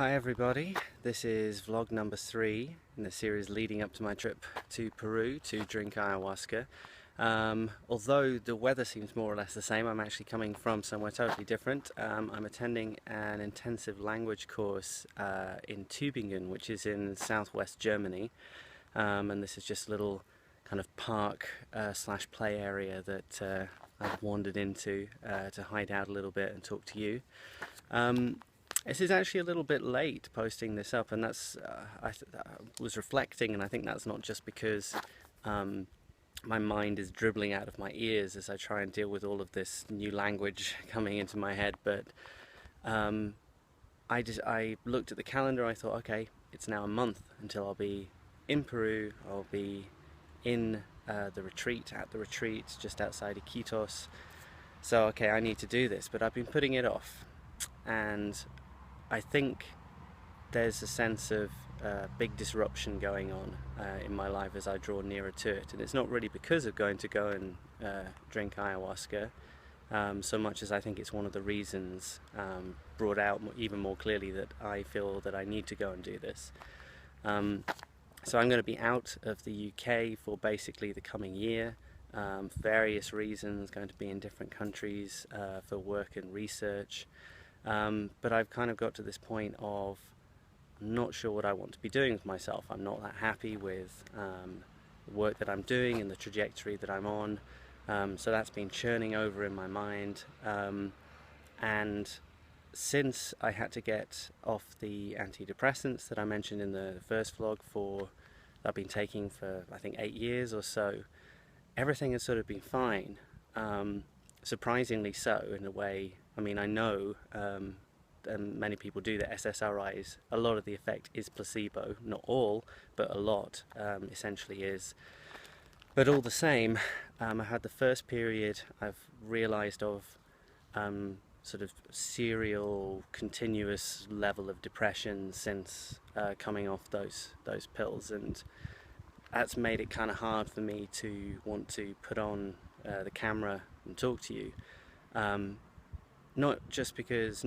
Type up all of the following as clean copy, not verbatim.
Hi everybody, this is vlog number 3 in the series leading up to my trip to Peru to drink ayahuasca. Although the weather seems more or less the same, I'm actually coming from somewhere totally different. I'm attending an intensive language course in Tübingen, which is in southwest Germany, and this is just a little kind of park slash play area that I've wandered into to hide out a little bit and talk to you. This is actually a little bit late posting this up, and that's I was reflecting, and I think that's not just because my mind is dribbling out of my ears as I try and deal with all of this new language coming into my head, but I looked at the calendar. I thought, okay, it's now a month until I'll be in Peru. I'll be in at the retreat just outside Iquitos. So okay, I need to do this, but I've been putting it off, and I think there's a sense of big disruption going on in my life as I draw nearer to it, and it's not really because of going to go and drink ayahuasca so much as I think it's one of the reasons brought out even more clearly that I feel that I need to go and do this. So I'm going to be out of the UK for basically the coming year, for various reasons, going to be in different countries for work and research. But I've kind of got to this point of I'm not sure what I want to be doing with myself. I'm not that happy with the work that I'm doing and the trajectory that I'm on. So that's been churning over in my mind. And since I had to get off the antidepressants that I mentioned in the first vlog I've been taking for I think 8 years or so, everything has sort of been fine. Surprisingly so, in a way. I mean, I know, and many people do, that SSRIs, a lot of the effect is placebo. Not all, but a lot essentially is. But all the same, I had the first period I've realised of sort of serial, continuous level of depression since coming off those pills, and that's made it kind of hard for me to want to put on the camera and talk to you. Not simply because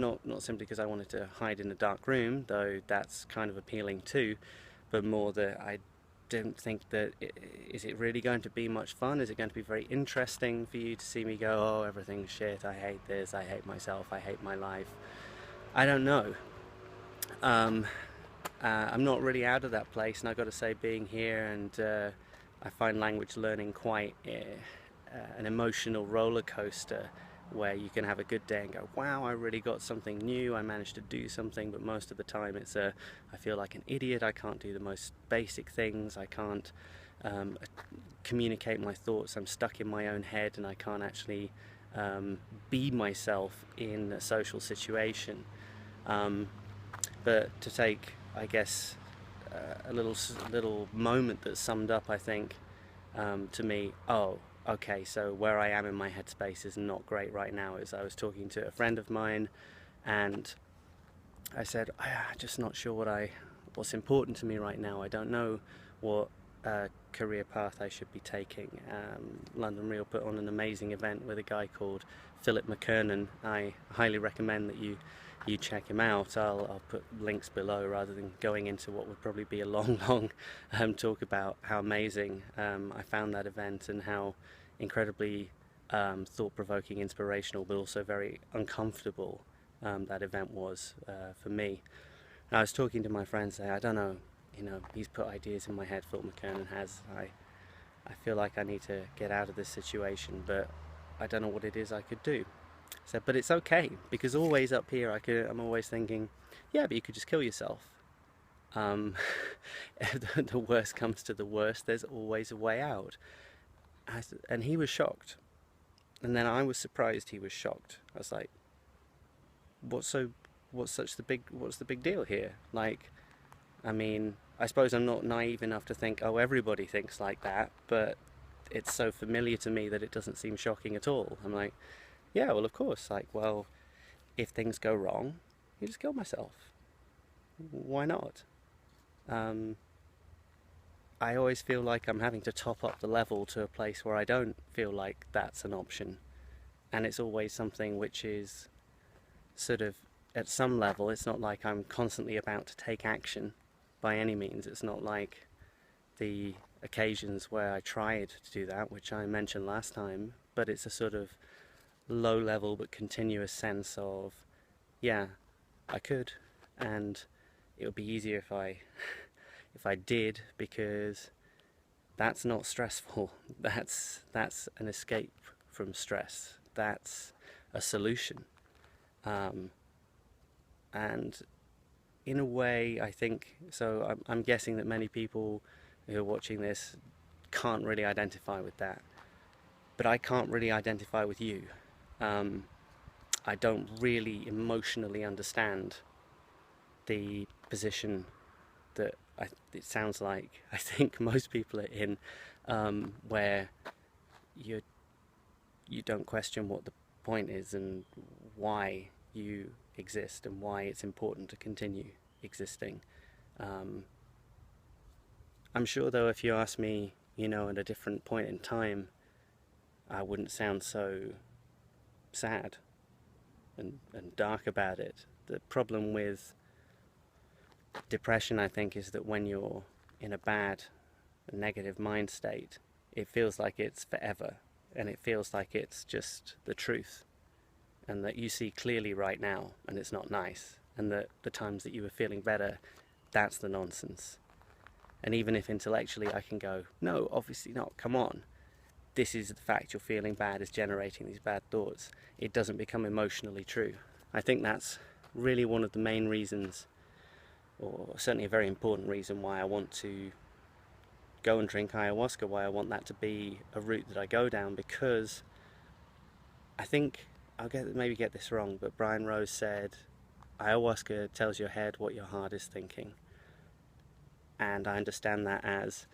I wanted to hide in a dark room, though that's kind of appealing too, but more that I don't think that is it really going to be much fun? Is it going to be very interesting for you to see me go, oh, everything's shit, I hate this, I hate myself, I hate my life? I don't know. I'm not really out of that place, and I've got to say, being here, and I find language learning quite an emotional roller coaster, where you can have a good day and go, wow, I really got something new, I managed to do something, but most of the time it's I feel like an idiot, I can't do the most basic things, I can't communicate my thoughts, I'm stuck in my own head, and I can't actually be myself in a social situation. But to take, I guess, a little moment that summed up, I think, to me, oh, okay, so where I am in my headspace is not great right now. As I was talking to a friend of mine, and I said, I'm just not sure what's important to me right now. I don't know what career path I should be taking. London Real put on an amazing event with a guy called Philip McKernan. I highly recommend that you check him out. I'll put links below, rather than going into what would probably be a long talk about how amazing I found that event, and how incredibly thought-provoking, inspirational, but also very uncomfortable that event was for me. And I was talking to my friends, saying, I don't know, he's put ideas in my head, Phil McKernan has. I feel like I need to get out of this situation, but I don't know what it is I could do. So, but it's okay, because always up here I'm always thinking, yeah, but you could just kill yourself. If the worst comes to the worst, there's always a way out. And he was shocked, and then I was surprised he was shocked. I was like, what's the big deal here? Like, I mean, I suppose I'm not naive enough to think, oh, everybody thinks like that, but it's so familiar to me that it doesn't seem shocking at all. I'm like, yeah, well, of course, like, well, if things go wrong, you just kill myself. Why not? I always feel like I'm having to top up the level to a place where I don't feel like that's an option. And it's always something which is sort of at some level, it's not like I'm constantly about to take action by any means. It's not like the occasions where I tried to do that, which I mentioned last time, but it's a sort of low level but continuous sense of, yeah, I could, and it would be easier if I did, because that's not stressful. That's an escape from stress. That's a solution. And in a way, I think, so I'm guessing that many people who are watching this can't really identify with that. But I can't really identify with you. I don't really emotionally understand the position that it sounds like I think most people are in, where you don't question what the point is and why you exist and why it's important to continue existing. I'm sure though if you ask me, at a different point in time, I wouldn't sound so sad and dark about it. The problem with depression, I think, is that when you're in a bad, negative mind state, it feels like it's forever, and it feels like it's just the truth, and that you see clearly right now, and it's not nice, and that the times that you were feeling better, that's the nonsense. And even if intellectually I can go, no, obviously not, come on, this is the fact, you're feeling bad is generating these bad thoughts, it doesn't become emotionally true. I think that's really one of the main reasons, or certainly a very important reason, why I want to go and drink ayahuasca, why I want that to be a route that I go down, because I think, maybe get this wrong, but Brian Rose said ayahuasca tells your head what your heart is thinking. And I understand that as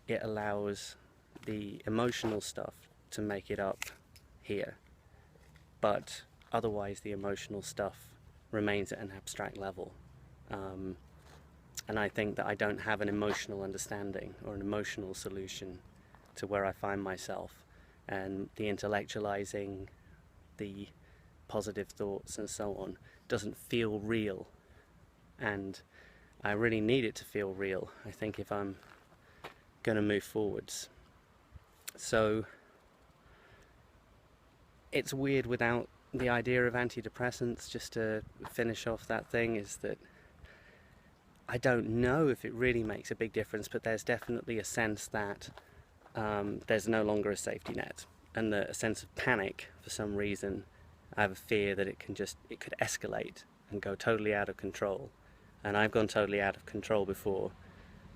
it allows the emotional stuff to make it up here, but otherwise the emotional stuff remains at an abstract level. And I think that I don't have an emotional understanding or an emotional solution to where I find myself, and the intellectualizing, the positive thoughts and so on doesn't feel real, and I really need it to feel real, I think, if I'm going to move forwards. So it's weird without the idea of antidepressants. Just to finish off that thing, is that I don't know if it really makes a big difference, but there's definitely a sense that there's no longer a safety net, and a sense of panic for some reason. I have a fear that it could escalate and go totally out of control. And I've gone totally out of control before,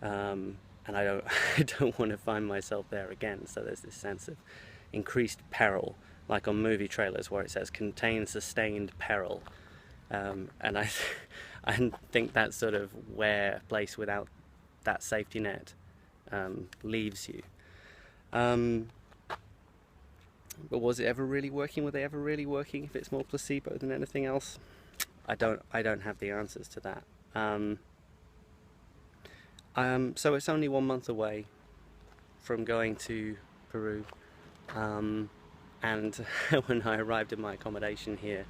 and I don't want to find myself there again. So there's this sense of increased peril, like on movie trailers where it says "contain sustained peril," and I think that's sort of where a place without that safety net leaves you. But was it ever really working? Were they ever really working? If it's more placebo than anything else, I don't have the answers to that. So it's only 1 month away from going to Peru, and when I arrived at my accommodation here,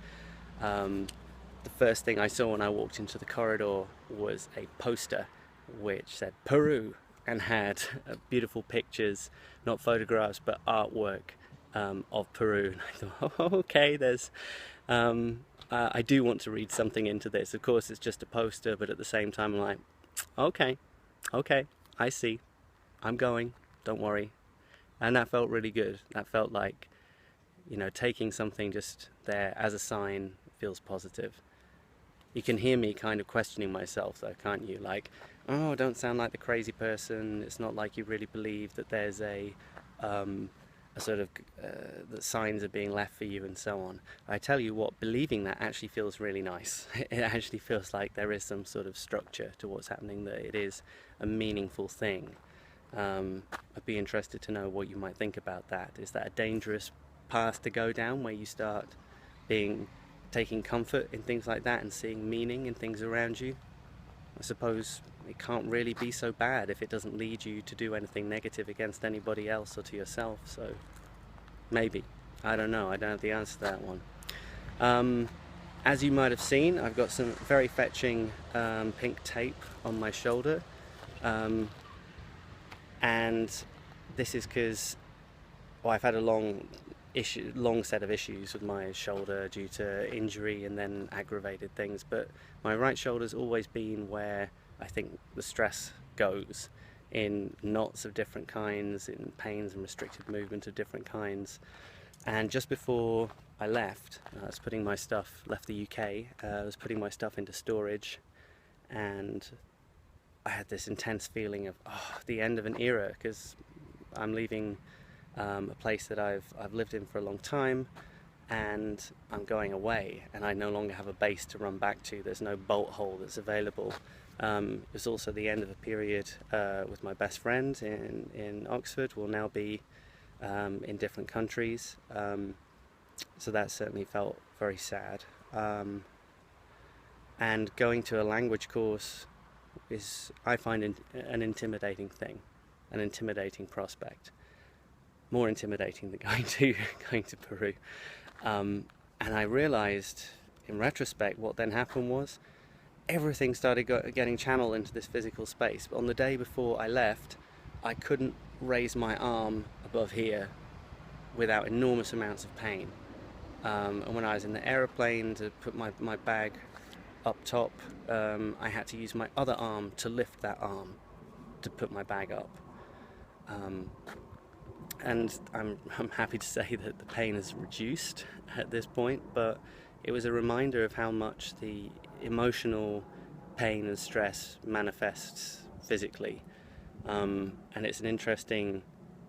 the first thing I saw when I walked into the corridor was a poster which said Peru, and had beautiful pictures, not photographs but artwork of Peru. And I thought, oh, okay, there's I do want to read something into this. Of course it's just a poster, but at the same time I'm like, okay, I see, I'm going, don't worry. And that felt really good. That felt like, taking something just there as a sign feels positive. You can hear me kind of questioning myself though, can't you? Like, oh, don't sound like the crazy person. It's not like you really believe that there's a sort of that signs are being left for you and so on. I tell you what, believing that actually feels really nice. It actually feels like there is some sort of structure to what's happening, that it is a meaningful thing. I'd be interested to know what you might think about that. Is that a dangerous path to go down, where you start taking comfort in things like that and seeing meaning in things around you? I suppose it can't really be so bad if it doesn't lead you to do anything negative against anybody else or to yourself. So maybe, I don't know, I don't have the answer to that one. As you might have seen, I've got some very fetching pink tape on my shoulder, and this is because I've had a long set of issues with my shoulder due to injury and then aggravated things. But my right shoulder's always been where I think the stress goes, in knots of different kinds, in pains and restricted movement of different kinds. And just before I left, I was putting my stuff, left the UK, I was putting my stuff into storage, and I had this intense feeling of the end of an era, because I'm leaving a place that I've lived in for a long time, and I'm going away, and I no longer have a base to run back to. There's no bolt hole that's available. It was also the end of a period with my best friend in Oxford. We'll now be in different countries, so that certainly felt very sad. And going to a language course is, I find, an intimidating thing, an intimidating prospect, more intimidating than going to Peru. And I realized in retrospect what then happened was everything started getting channeled into this physical space. But on the day before I left, I couldn't raise my arm above here without enormous amounts of pain. And when I was in the aeroplane to put my bag up top, I had to use my other arm to lift that arm to put my bag up. And I'm happy to say that the pain is reduced at this point, but it was a reminder of how much the emotional pain and stress manifests physically. And it's an interesting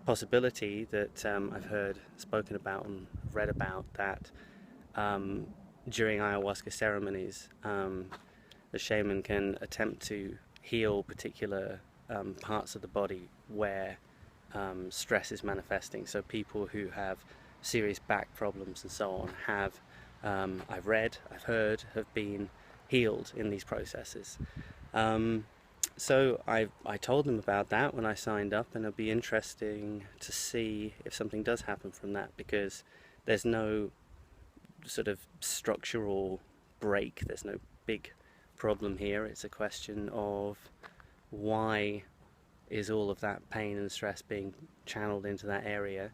possibility that I've heard spoken about and read about, that during ayahuasca ceremonies, the shaman can attempt to heal particular parts of the body where stress is manifesting. So people who have serious back problems and so on have, I've read, I've heard, have been healed in these processes. So I told them about that when I signed up, and it'll be interesting to see if something does happen from that, because there's no sort of structural break, there's no big problem here. It's a question of why is all of that pain and stress being channeled into that area.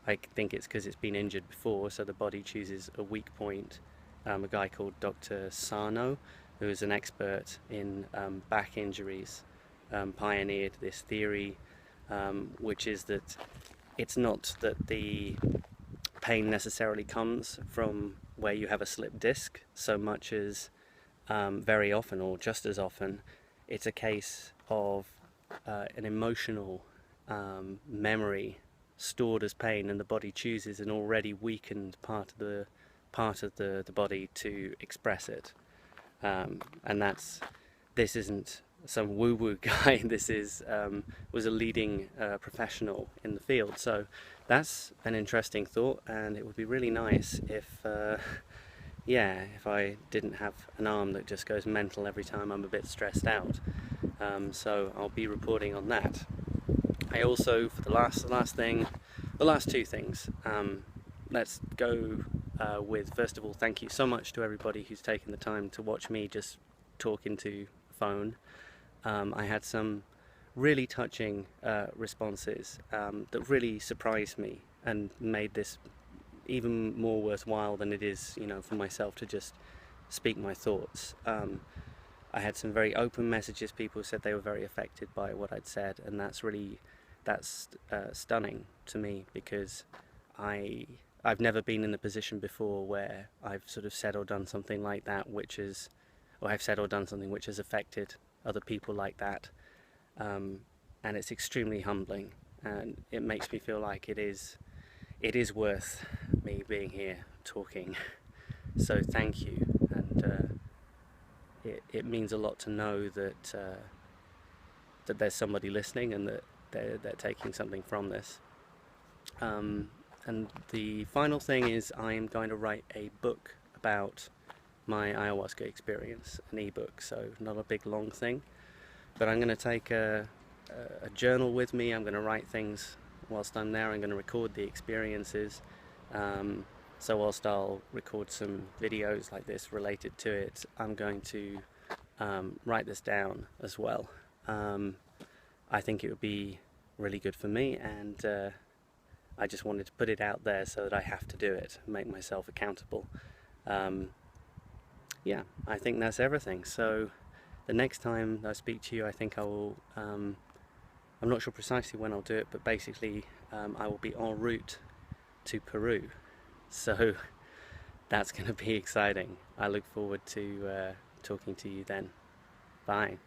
I think it's because it's been injured before, so the body chooses a weak point. A guy called Dr. Sarno, who is an expert in back injuries, pioneered this theory, which is that it's not that the pain necessarily comes from where you have a slipped disc, so much as very often, or just as often, it's a case of an emotional memory stored as pain, and the body chooses an already weakened part of the body to express it. And this isn't some woo-woo guy. This is was a leading professional in the field. So that's an interesting thought, and it would be really nice if if I didn't have an arm that just goes mental every time I'm a bit stressed out. So I'll be reporting on that. I also, for the last two things, let's go with, first of all, thank you so much to everybody who's taken the time to watch me just talk into a phone. I had some really touching responses that really surprised me and made this even more worthwhile than it is, for myself to just speak my thoughts. I had some very open messages. People said they were very affected by what I'd said, and that's stunning to me, because I've never been in the position before where I've sort of said or done something like that, I've said or done something which has affected other people like that, and it's extremely humbling, and it makes me feel like it is worth me being here talking. So thank you, and it means a lot to know that that there's somebody listening, and that they're taking something from this. And the final thing is, I am going to write a book about my ayahuasca experience, an ebook, so not a big long thing, but I'm going to take a journal with me. I'm going to write things whilst I'm there. I'm going to record the experiences, So whilst I'll record some videos like this related to it, I'm going to write this down as well. I think it would be really good for me, and I just wanted to put it out there so that I have to do it, make myself accountable. Yeah, I think that's everything. So the next time I speak to you, I think I will, I'm not sure precisely when I'll do it, but basically I will be en route to Peru. So that's going to be exciting. I look forward to talking to you then. Bye.